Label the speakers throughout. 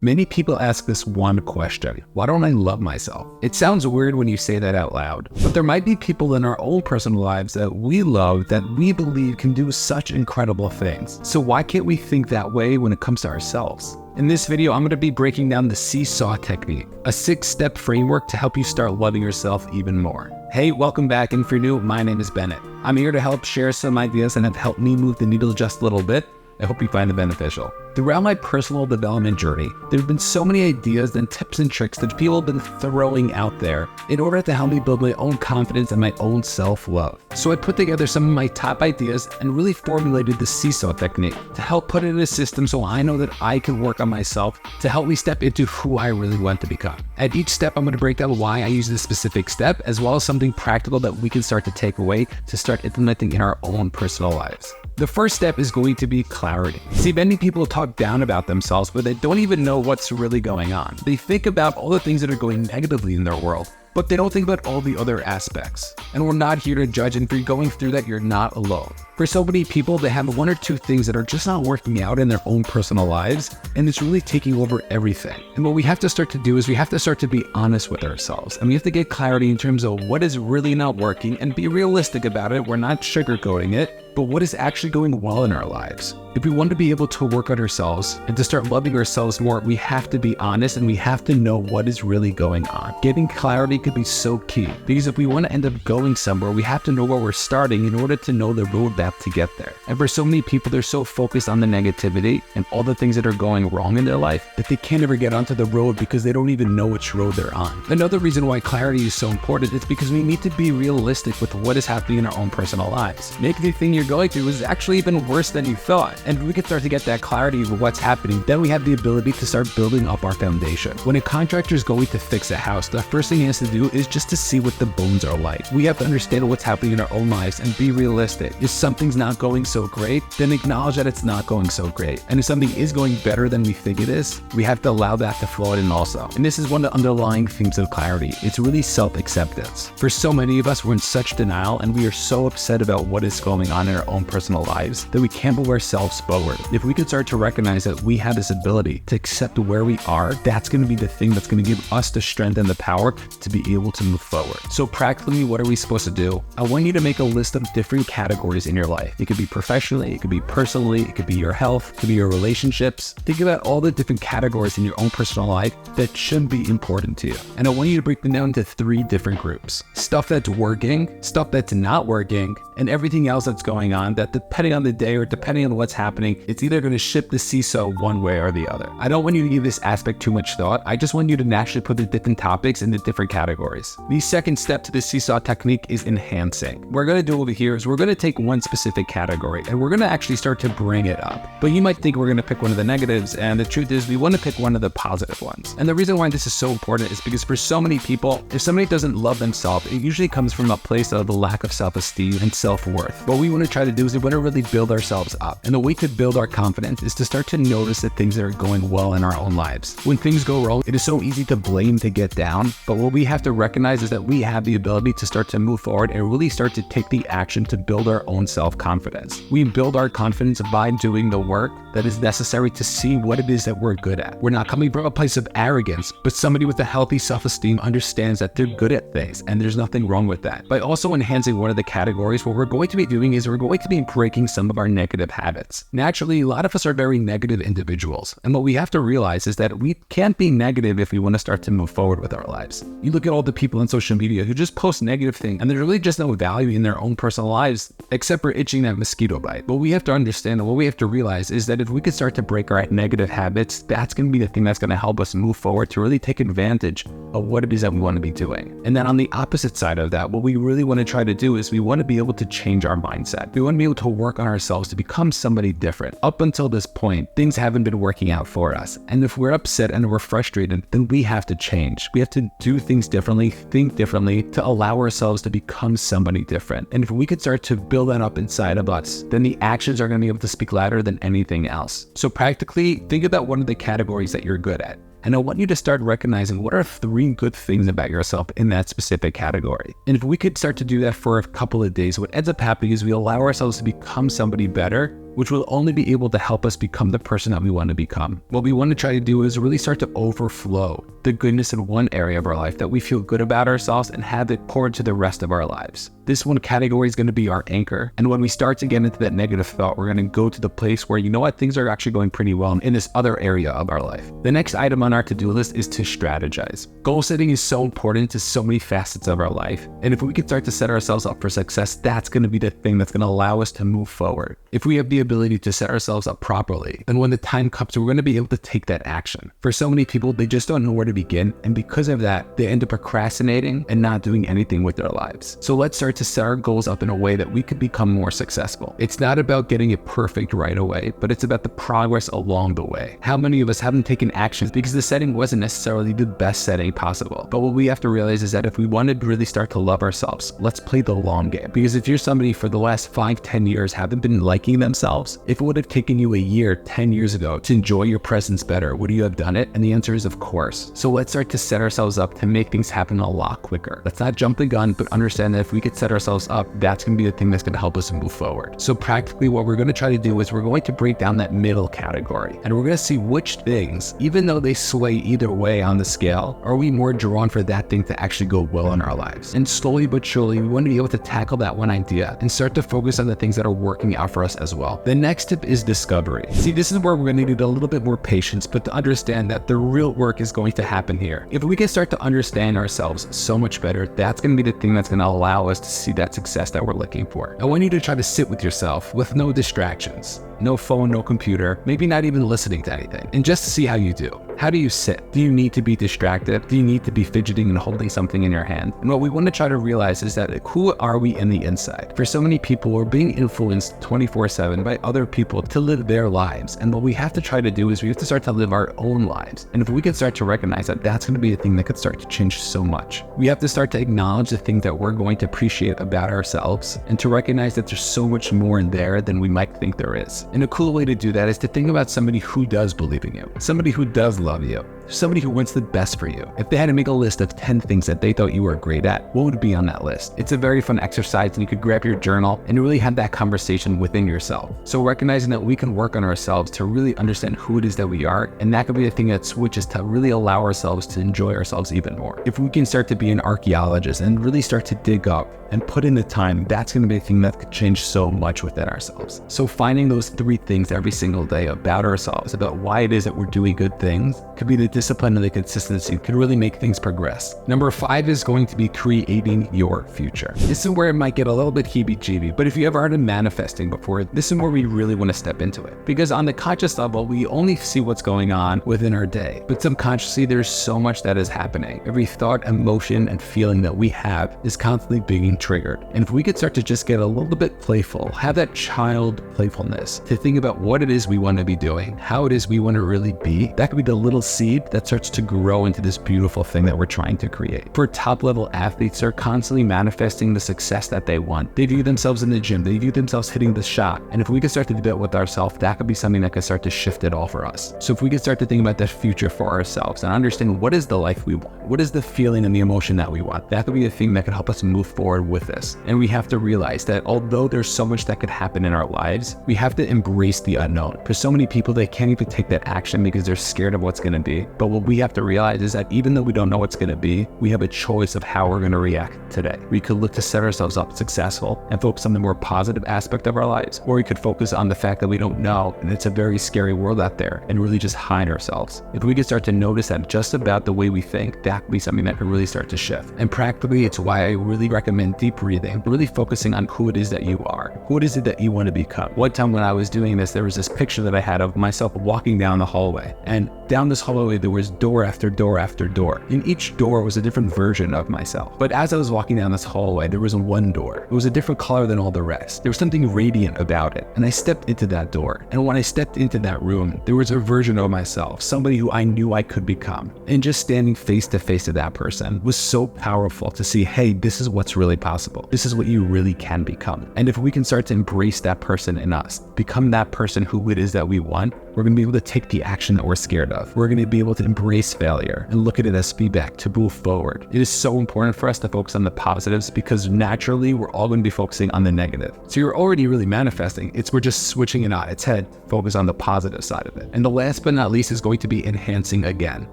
Speaker 1: Many people ask this one question: why don't I love myself? It sounds weird when you say that out loud, but there might be people in our own personal lives that we love that we believe can do such incredible things. So why can't we think that way when it comes to ourselves? In this video, I'm going to be breaking down the seesaw technique, a 6-step framework to help you start loving yourself even more. Hey, welcome back, and if you're new, my name is Bennett. I'm here to help share some ideas that have helped me move the needle just a little bit. I hope you find it beneficial. Throughout my personal development journey, there have been so many ideas and tips and tricks that people have been throwing out there in order to help me build my own confidence and my own self-love. So I put together some of my top ideas and really formulated the seesaw technique to help put it in a system so I know that I can work on myself to help me step into who I really want to become. At each step, I'm going to break down why I use this specific step, as well as something practical that we can start to take away to start implementing in our own personal lives. The first step is going to be clarity. See, many people talk down about themselves, but they don't even know what's really going on. They think about all the things that are going negatively in their world, but they don't think about all the other aspects. And we're not here to judge, and if you're going through that, you're not alone. For so many people, they have one or two things that are just not working out in their own personal lives, and it's really taking over everything. And what we have to start to do is we have to start to be honest with ourselves, and we have to get clarity in terms of what is really not working and be realistic about it. We're not sugarcoating it, but what is actually going well in our lives. If we want to be able to work on ourselves and to start loving ourselves more, we have to be honest and we have to know what is really going on. Getting clarity could be so key, because if we want to end up going somewhere, we have to know where we're starting in order to know the roadmap to get there. And for so many people, they're so focused on the negativity and all the things that are going wrong in their life that they can't ever get onto the road because they don't even know which road they're on. Another reason why clarity is so important is because we need to be realistic with what is happening in our own personal lives. Maybe the thing you're going through is actually even worse than you thought. And if we can start to get that clarity of what's happening, then we have the ability to start building up our foundation. When a contractor is going to fix a house, the first thing he has to do is just to see what the bones are like. We have to understand what's happening in our own lives and be realistic. If something's not going so great, then acknowledge that it's not going so great. And if something is going better than we think it is, we have to allow that to flow in also. And this is one of the underlying themes of clarity. It's really self-acceptance. For so many of us, we're in such denial and we are so upset about what is going on in our own personal lives that we can't move ourselves forward. If we could start to recognize that we have this ability to accept where we are, that's going to be the thing that's going to give us the strength and the power to be able to move forward. So practically, what are we supposed to do? I want you to make a list of different categories in your life. It could be professionally, it could be personally, it could be your health, it could be your relationships. Think about all the different categories in your own personal life that should be important to you. And I want you to break them down into 3 different groups. Stuff that's working, stuff that's not working, and everything else that's going on that, depending on the day or depending on what's happening, it's either going to shift the seesaw one way or the other. I don't want you to give this aspect too much thought. I just want you to naturally put the different topics into different categories. The second step to the seesaw technique is enhancing. What we're going to do over here is we're going to take one specific category and we're going to actually start to bring it up. But you might think we're going to pick one of the negatives, and the truth is we want to pick one of the positive ones. And the reason why this is so important is because for so many people, if somebody doesn't love themselves, it usually comes from a place of the lack of self-esteem and self-worth. What we want to try to do is we want to really build ourselves up. And the way to build our confidence is to start to notice the things that are going well in our own lives. When things go wrong, it is so easy to blame, to get down. But what we have to recognize is that we have the ability to start to move forward and really start to take the action to build our own self-confidence. We build our confidence by doing the work that is necessary to see what it is that we're good at. We're not coming from a place of arrogance, but somebody with a healthy self-esteem understands that they're good at things, and there's nothing wrong with that. By also enhancing one of the categories, what we're going to be doing is we're going to be breaking some of our negative habits. Naturally, a lot of us are very negative individuals, and what we have to realize is that we can't be negative if we want to start to move forward with our lives. You look at all the people on social media who just post negative things, and there's really just no value in their own personal lives except for itching that mosquito bite. What we have to understand and what we have to realize is that if we could start to break our negative habits, that's going to be the thing that's going to help us move forward to really take advantage of what it is that we want to be doing. And then on the opposite side of that, what we really want to try to do is we want to be able to change our mindset. We want to be able to work on ourselves to become somebody different. Up until this point, things haven't been working out for us. And if we're upset and we're frustrated, then we have to change. We have to do things differently, think differently to allow ourselves to become somebody different. And if we could start to build that up inside of us, then the actions are going to be able to speak louder than anything else. So practically, think about one of the categories that you're good at. And I want you to start recognizing what are 3 good things about yourself in that specific category. And if we could start to do that for a couple of days, what ends up happening is we allow ourselves to become somebody better which will only be able to help us become the person that we want to become. What we want to try to do is really start to overflow the goodness in one area of our life that we feel good about ourselves and have it poured to the rest of our lives. This one category is going to be our anchor. And when we start to get into that negative thought, we're going to go to the place where, you know what, things are actually going pretty well in this other area of our life. The next item on our to-do list is to strategize. Goal setting is so important to so many facets of our life. And if we can start to set ourselves up for success, that's going to be the thing that's going to allow us to move forward. If we have the ability to set ourselves up properly, then when the time comes, we're going to be able to take that action. For so many people, they just don't know where to begin. And because of that, they end up procrastinating and not doing anything with their lives. So let's start to set our goals up in a way that we could become more successful. It's not about getting it perfect right away, but it's about the progress along the way. How many of us haven't taken action because the setting wasn't necessarily the best setting possible? But what we have to realize is that if we want to really start to love ourselves, let's play the long game. Because if you're somebody for the last 5-10 years haven't been liking themselves, if it would have taken you a year, 10 years ago to enjoy your presence better, would you have done it? And the answer is of course. So let's start to set ourselves up to make things happen a lot quicker. Let's not jump the gun, but understand that if we could set ourselves up, that's going to be the thing that's going to help us move forward. So practically what we're going to try to do is we're going to break down that middle category and we're going to see which things, even though they sway either way on the scale, are we more drawn for that thing to actually go well in our lives. And slowly but surely, we want to be able to tackle that one idea and start to focus on the things that are working out for us as well. The next tip is discovery. See, this is where we're going to need a little bit more patience, but to understand that the real work is going to happen here. If we can start to understand ourselves so much better, that's going to be the thing that's going to allow us to see that success that we're looking for. I want you to try to sit with yourself with no distractions. No phone, no computer, maybe not even listening to anything, and just to see how you do. How do you sit? Do you need to be distracted? Do you need to be fidgeting and holding something in your hand? And what we want to try to realize is that who are we in the inside? For so many people, we're being influenced 24/7 by other people to live their lives. And what we have to try to do is we have to start to live our own lives. And if we can start to recognize that, that's going to be a thing that could start to change so much. We have to start to acknowledge the things that we're going to appreciate about ourselves and to recognize that there's so much more in there than we might think there is. And a cool way to do that is to think about somebody who does believe in you, somebody who does love you, somebody who wants the best for you. If they had to make a list of 10 things that they thought you were great at, what would be on that list? It's a very fun exercise, and you could grab your journal and really have that conversation within yourself. So recognizing that we can work on ourselves to really understand who it is that we are, and that could be the thing that switches to really allow ourselves to enjoy ourselves even more. If we can start to be an archaeologist and really start to dig up and put in the time, that's going to be a thing that could change so much within ourselves. So finding those 3 things every single day about ourselves, about why it is that we're doing good things, could be the discipline and the consistency, could really make things progress. Number 5 is going to be creating your future. This is where it might get a little bit heebie-jeebie, but if you ever heard of manifesting before, this is where we really want to step into it. Because on the conscious level, we only see what's going on within our day, but subconsciously, there's so much that is happening. Every thought, emotion, and feeling that we have is constantly being triggered. And if we could start to just get a little bit playful, have that child playfulness to think about what it is we want to be doing, how it is we want to really be, that could be the little seed that starts to grow into this beautiful thing that we're trying to create. For top level athletes, they're constantly manifesting the success that they want. They view themselves in the gym, they view themselves hitting the shot. And if we could start to do that with ourselves, that could be something that could start to shift it all for us. So if we could start to think about that future for ourselves and understand what is the life we want, what is the feeling and the emotion that we want, that could be the thing that could help us move forward with this. And we have to realize that although there's so much that could happen in our lives, we have to embrace the unknown. For so many people, they can't even take that action because they're scared of what's going to be. But what we have to realize is that even though we don't know what's going to be, we have a choice of how we're going to react today. We could look to set ourselves up successful and focus on the more positive aspect of our lives, or we could focus on the fact that we don't know and it's a very scary world out there and really just hide ourselves. If we could start to notice that just about the way we think, that could be something that could really start to shift. And practically, it's why I really recommend deep breathing, really focusing on who it is that you are, who it is that you want to become. One time when I was doing this, there was this picture that I had of myself walking down the hallway, and down this hallway there was door after door after door. In each door was a different version of myself. But as I was walking down this hallway, there was one door. It was a different color than all the rest. There was something radiant about it, and I stepped into that door. And when I stepped into that room, there was a version of myself, somebody who I knew I could become. And just standing face to face with that person was so powerful to see, hey, this is what's really possible. This is what you really can become. And if we can start to embrace that person in us, become that person who it is that we want, We're going to be able to take the action that we're scared of. We're going to be able to embrace failure and look at it as feedback to move forward. It is so important for us to focus on the positives because naturally we're all going to be focusing on the negative. So you're already really manifesting. We're just switching it on its head, focus on the positive side of it. And the last but not least is going to be enhancing again.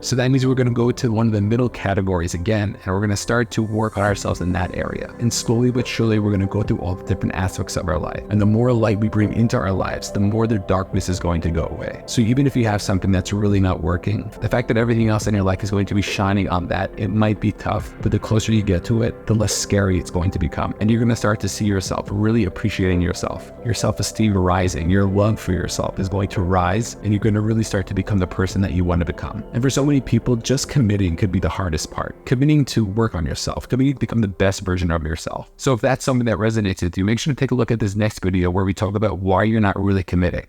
Speaker 1: So that means we're going to go to one of the middle categories again, and we're going to start to work on ourselves in that area. And slowly but surely, we're going to go through all the different aspects of our life. And the more light we bring into our lives, the more the darkness is going to go away. So even if you have something that's really not working, the fact that everything else in your life is going to be shining on that, it might be tough, but the closer you get to it, the less scary it's going to become. And you're going to start to see yourself really appreciating yourself. Your self-esteem rising, your love for yourself is going to rise, and you're going to really start to become the person that you want to become. And for so many people, just committing could be the hardest part. Committing to work on yourself, committing to become the best version of yourself. So if that's something that resonates with you, make sure to take a look at this next video where we talk about why you're not really committing.